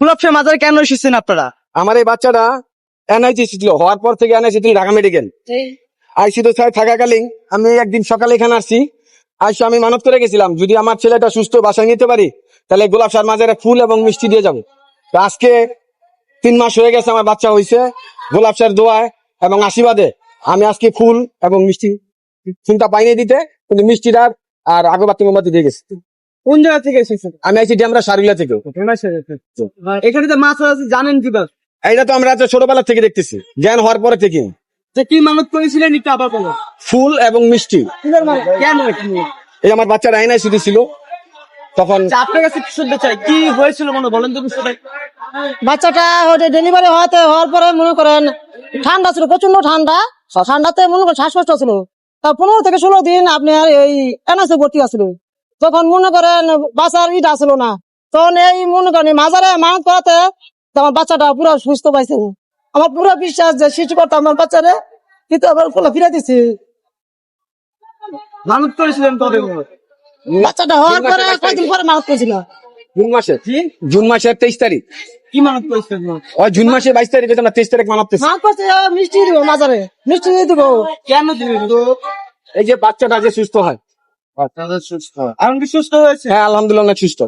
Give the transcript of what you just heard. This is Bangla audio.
গোলাপশাহ মাজারে কেন এসেছেন আপনারা? আমার এই বাচ্চাটা এনআইসি ছিল, হওয়ার পর থেকে এনআইসি ছিল ঢাকা মেডিকেল। আইসিইউ থাকাকালীন আমি একদিন সকালে এখানে আসছি, আইসি আমি মানত করে গেছিলাম যদি আমার ছেলেটা সুস্থ বাসায় নিতে পারি তাহলে গোলাপশাহ মাজারে ফুল এবং মিষ্টি দিয়ে যাবো। তো আজকে 3 মাস হয়ে গেছে আমার বাচ্চা হয়েছে, গোলাপশাহের দোয়ায় এবং আশীর্বাদে আমি আজকে ফুল এবং মিষ্টি, ফুলটা পাইনি দিতে, কিন্তু মিষ্টিটা আর আগরবাতি মোমবাতি দিয়ে গেছি। কোন জায়গা থেকে এসেছেন? আমি আইছি ডেমরা সারুলা থেকে। এখানে তো মাছ আছে জানেন কিভাবে? এইটা তো আমরা ছোটবেলা থেকে দেখতেছি, জ্ঞান হওয়ার পরে থেকে। যে কি মানত করেছিলেন একটু আবার বলো। ফুল এবং মিষ্টি। কেন? এই আমার বাচ্চাটা এনআইসিতে ছিল তখন। আপনার কাছে কি শুনতে চাই, কি হয়েছিল মনে বলেন তো বিষয়টা। বাচ্চাটা ডেলিভারি হওয়ার পরে মনে করেন ঠান্ডা ছিল, প্রচন্ড ঠান্ডা। ঠান্ডাতে মনে করেন শ্বাসকষ্ট ছিল। তা 15 থেকে 16 দিন আপনার এই এনএসএ ভর্তি আছিল। তখন মনে করেন বাচ্চার ইটা ছিল না, তখন এই মনে করেন মাজারে মানত করাতে আমার বাচ্চাটা পুরো সুস্থ পাইছে। আমার পুরো বিশ্বাস যে সৃষ্টি করতে আমার বাচ্চারে কিন্তু আবার কোলা ফিরে দিচ্ছে। মানত করেছিলেন কবে? বাচ্চাটা হওয়ার পরে কয়েকদিন পরে মানত করেছিল। জুন মাসের 23 তারিখ। কি মানত করেছিলেন? ওই জুন মাসে 22 তারিখ, আমরা 23 তারিখ মানাতেছি। মানত করছে মিষ্টি দিব মাজারে, মিষ্টি দিয়ে দিব। কেন দিবেন তো? এই যে বাচ্চাটা যে সুস্থ হয়। এখন কি সুস্থ হয়েছে? হ্যাঁ আলহামদুলিল্লাহ অনেক সুস্থ।